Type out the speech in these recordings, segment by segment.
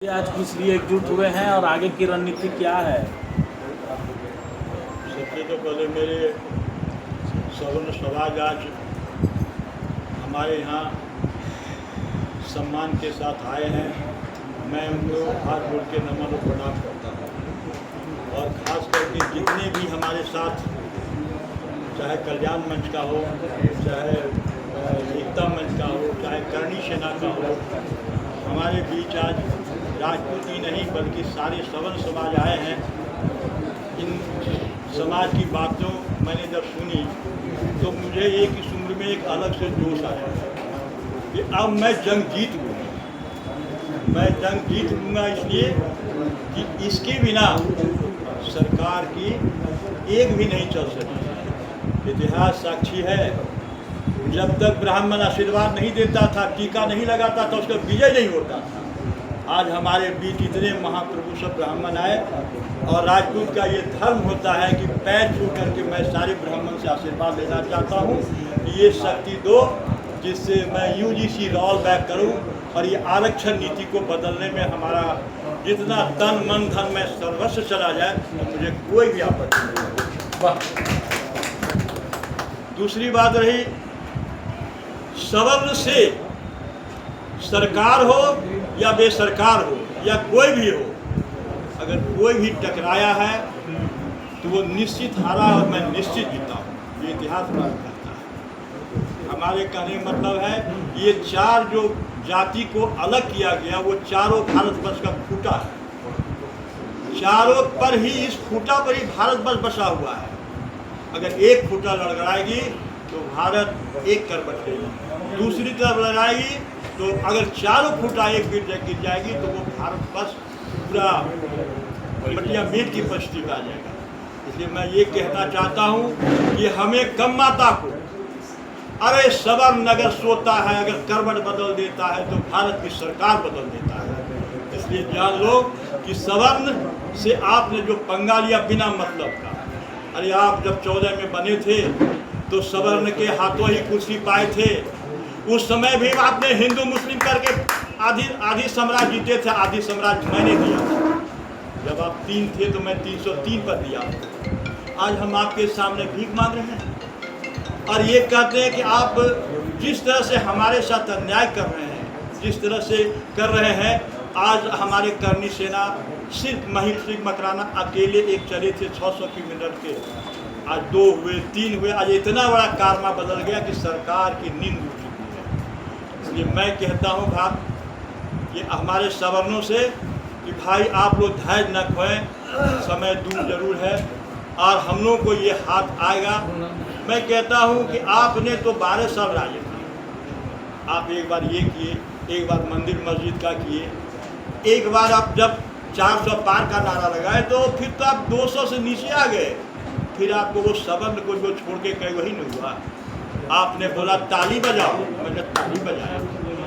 आज किस लिए एकजुट हुए हैं और आगे की रणनीति क्या है? सबसे तो पहले मेरे सवर्ण समाज आज हमारे यहाँ सम्मान के साथ आए हैं। मैं उनको हाथ जोड़ के नमन और प्रणाम करता हूँ। और ख़ास करके जितने भी हमारे साथ, चाहे कल्याण मंच का हो, चाहे एकता मंच का हो, चाहे करणी सेना का हो, हमारे बीच आज राजपूत ही नहीं बल्कि सारे सवर्ण समाज आए हैं। इन समाज की बातों मैंने जब सुनी तो मुझे एक इस उम्र में एक अलग से जोश आया कि अब मैं जंग जीत लूँगा। मैं जंग जीत लूँगा इसलिए कि इसके बिना सरकार की एक भी नहीं चल सकती। इतिहास साक्षी है, जब तक ब्राह्मण आशीर्वाद नहीं देता था, टीका नहीं लगाता था, उसका विजय नहीं होता था। आज हमारे बीच इतने महाप्रभु सब ब्राह्मण आए और राजपूत का ये धर्म होता है कि पैर छू करके मैं सारे ब्राह्मण से आशीर्वाद लेना चाहता हूँ कि ये शक्ति दो जिससे मैं यूजीसी रोल बैक करूँ और ये आरक्षण नीति को बदलने में हमारा जितना तन मन धन में सर्वस्व चला जाए तो मुझे कोई भी आपत्ति नहीं। दूसरी बात रही, सवर्ण से सरकार हो या बेसरकार हो या कोई भी हो, अगर कोई भी टकराया है तो वो निश्चित हारा और मैं निश्चित जीता हूँ। ये इतिहास बात करता है। हमारे कहने का मतलब है ये चार जो जाति को अलग किया गया वो चारों भारतवर्ष का खूंटा है। चारों पर ही, इस खूंटा पर ही भारतवर्ष बसा हुआ है। अगर एक खूंटा लड़खड़ाएगी तो भारत एक कर बचेगी, दूसरी तरफ लड़ाएगी तो अगर चारों खूंटा एक गिर जाएगी तो वो भारत बस पूरा मटिया मीट की परिस्थिति में आ जाएगा। इसलिए मैं ये कहना चाहता हूँ कि हमें कम माता को, अरे सवर्ण अगर सोता है, अगर करवट बदल देता है तो भारत की सरकार बदल देता है। इसलिए जान लो कि सवर्ण से आपने जो पंगा लिया बिना मतलब का। अरे आप जब 14 में बने थे तो सवर्ण के हाथों ही कुर्सी पाए थे। उस समय भी आपने हिंदू मुस्लिम करके आधी साम्राज्य जीते थे, आधी साम्राज्य मैंने दिया। जब आप 3 थे तो मैं 303 पर दिया। आज हम आपके सामने भीख मांग रहे हैं और ये कहते हैं कि आप जिस तरह से हमारे साथ अन्याय कर रहे हैं, जिस तरह से कर रहे हैं, आज हमारे करणी सेना सिर्फ महीप सिंह मकराना अकेले एक चले थे 600 किलोमीटर के, आज 2 हुए, 3 हुए। आज इतना बड़ा कारनामा बदल गया कि सरकार की नींद उठ चुकी है। इसलिए मैं कहता हूँ भाई ये हमारे सवर्णों से कि भाई आप लोग धैर्य न खोएं, समय दूर जरूर है और हम लोगों को ये हाथ आएगा। मैं कहता हूँ कि आपने तो 12 साल राज किए, आप एक बार ये किए, एक बार मंदिर मस्जिद का किए, एक बार आप जब 400 पार का नारा लगाए तो फिर तो आप 200 से नीचे आ गए। फिर आपको वो सवर्ण को जो छोड़ के कहीं वही नहीं हुआ। आपने बोला ताली बजाओ, मैंने ताली बजाया।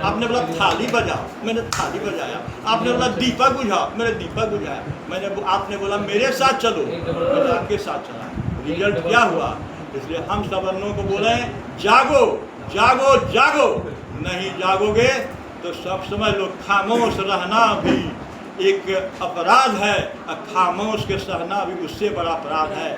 आपने बोला थाली बजाओ, मैंने थाली बजाया। आपने बोला दीपक बुझाओ, मैंने दीपक बुझाया। आपने बोला मेरे साथ चलो, मैंने आपके साथ चला। रिजल्ट क्या हुआ? इसलिए हम सवर्णों को बोले जागो जागो जागो। नहीं जागोगे तो सब समझ लो खामोश रहना भी एक अपराध है और खामोश के सहना भी उससे बड़ा अपराध है।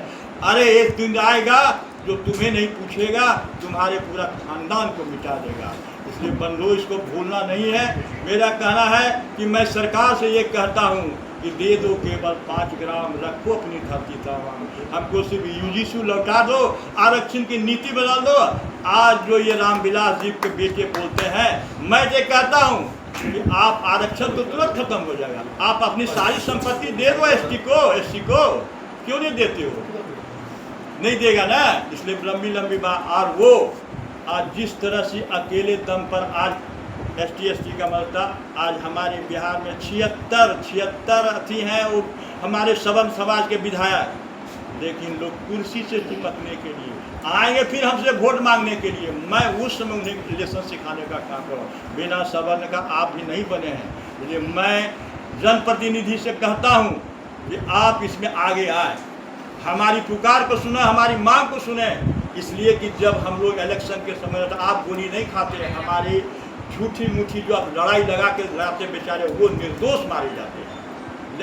अरे एक दिन आएगा जो तुम्हें नहीं पूछेगा, तुम्हारे पूरा खानदान को मिटा देगा। इसलिए बंधु इसको भूलना नहीं है। मेरा कहना है कि मैं सरकार से ये कहता हूँ कि दे दो केवल 5 ग्राम, रखो अपनी धरती तमाम। हमको सिर्फ यूजीसी लौटा दो, आरक्षण की नीति बदल दो। आज जो ये रामविलास जी के बेटे बोलते हैं, मैं ये कहता हूँ कि आप आरक्षण तो तुरंत खत्म हो जाएगा। आप अपनी सारी संपत्ति दे दो एससी को, क्यों नहीं देते हो? नहीं देगा ना। इसलिए लंबी बात। और वो आज जिस तरह से अकेले दम पर आज ST का मरता, आज हमारे बिहार में 76 अथी हैं वो हमारे सवर्ण समाज के विधायक, लेकिन लोग कुर्सी से चिपकने के लिए आएंगे, फिर हमसे वोट मांगने के लिए। मैं उस समय उन्हें रिलेशन सिखाने का काम करूँ। बिना सवर्ण का आप भी नहीं बने हैं। इसलिए मैं जनप्रतिनिधि से कहता हूँ कि आप इसमें आगे आए, हमारी पुकार को सुने, हमारी मांग को सुने। इसलिए कि जब हम लोग इलेक्शन के समय तो आप गोली नहीं खाते, हमारी झूठी मूठी जो आप लड़ाई लगा के लाते बेचारे, वो निर्दोष मारे जाते हैं।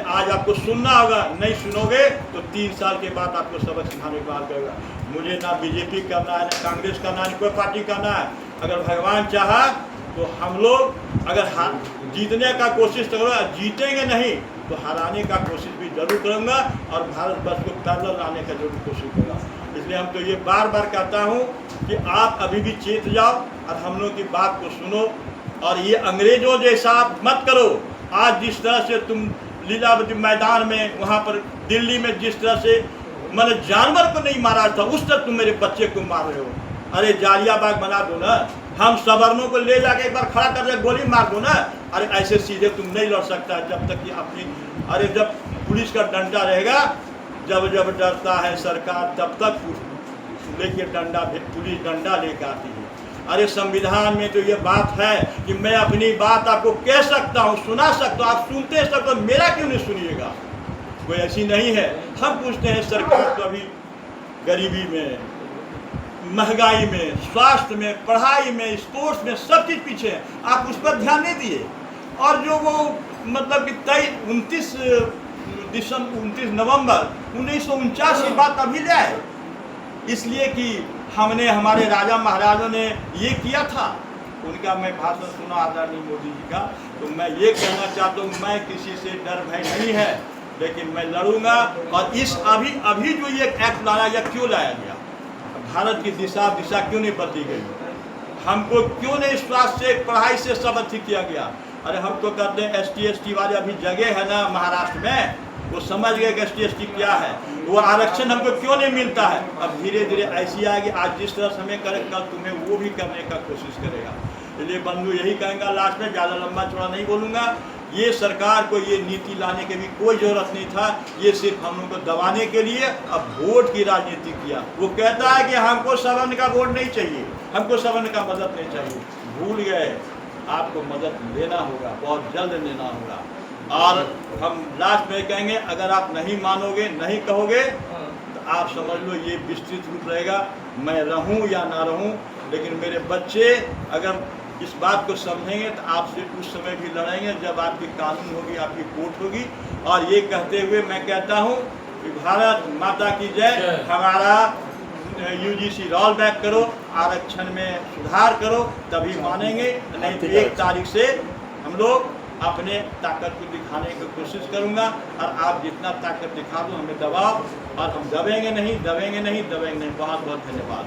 आज आपको सुनना होगा, नहीं सुनोगे तो 3 साल के बाद आपको सबक सिखाने के बाद करेगा। मुझे ना बीजेपी करना है, ना कांग्रेस करना है, ना कोई पार्टी करना है। अगर भगवान चाहा तो हम लोग अगर जीतने का कोशिश करोगे, जीतेंगे नहीं तो हराने का कोशिश भी जरूर करूँगा और भारतवर्ष को पैदल लाने का जरूर कोशिश करूँगा। इसलिए हम तो ये बार बार कहता हूँ कि आप अभी भी चेत जाओ और हम लोग की बात को सुनो, और ये अंग्रेजों जैसा आप मत करो। आज जिस तरह से तुम लीलावती मैदान में, वहाँ पर दिल्ली में जिस तरह से मैंने जानवर को नहीं मारा था, उस तरह तुम मेरे बच्चे को मार रहे हो। अरे जालियाबाग बना दो ना, हम सवर्णों को ले जाके एक बार खड़ा कर दे, गोली मार दो ना। अरे ऐसे सीधे तुम नहीं लड़ सकता जब तक कि अपनी, अरे जब पुलिस का डंडा रहेगा, जब जब डरता है सरकार तब तक लेके डंडा, पुलिस डंडा लेकर आती है। अरे संविधान में तो ये बात है कि मैं अपनी बात आपको कह सकता हूँ, सुना सकता हूँ, आप सुनते सकते हो, मेरा क्यों नहीं सुनिएगा? कोई ऐसी नहीं है। हम पूछते हैं सरकार तो अभी गरीबी में, महंगाई में, स्वास्थ्य में, पढ़ाई में, स्पोर्ट्स में, सब चीज़ पीछे है। आप उस पर ध्यान नहीं दिए। और जो वो मतलब कि 29 नवंबर 1949 की बात अभी ले आए, इसलिए कि हमने, हमारे राजा महाराजों ने ये किया था। उनका मैं भाषण सुना आदरणीय मोदी जी का, तो मैं ये कहना चाहता हूँ, मैं किसी से डर भय नहीं है, लेकिन मैं लड़ूंगा। और इस अभी जो ये एक्ट लाया गया, क्यों लाया गया? भारत की दिशा क्यों नहीं बदली गई? हमको क्यों नहीं स्वास्थ्य से, पढ़ाई से सब अच्छी किया गया? अरे हम तो कहते हैं ST वाले अभी जगह है ना महाराष्ट्र में, वो समझ गए कि ST क्या है, वो आरक्षण हमको क्यों नहीं मिलता है। अब धीरे धीरे ऐसी आएगी, आज जिस तरह समय करे, कल तुम्हें वो भी करने का कोशिश करेगा। इसलिए बंधु यही कहेंगे लास्ट में, ज़्यादा लंबा चौड़ा नहीं बोलूँगा। ये सरकार को ये नीति लाने की भी कोई ज़रूरत नहीं था, ये सिर्फ हम लोग को दबाने के लिए अब वोट की राजनीति किया। वो कहता है कि हमको सवर्ण का वोट नहीं चाहिए, हमको सवर्ण का मदद नहीं चाहिए। भूल गए, आपको मदद लेना होगा, बहुत जल्द लेना होगा। और हम लास्ट में कहेंगे, अगर आप नहीं मानोगे, नहीं कहोगे, तो आप समझ लो ये विस्तृत रूप रहेगा, मैं रहूं या ना रहूं, लेकिन मेरे बच्चे अगर इस बात को समझेंगे तो आपसे उस समय भी लड़ेंगे जब आपकी कानून होगी, आपकी कोर्ट होगी। और ये कहते हुए मैं कहता हूँ कि भारत माता की जय। हमारा UGC रोल बैक करो, आरक्षण में सुधार करो, तभी मानेंगे, नहीं तो 1 तारीख से हम लोग अपने ताकत को दिखाने की कोशिश करूंगा। और आप जितना ताकत दिखा दो, हमें दबाओ, और हम दबेंगे नहीं। बहुत बहुत धन्यवाद।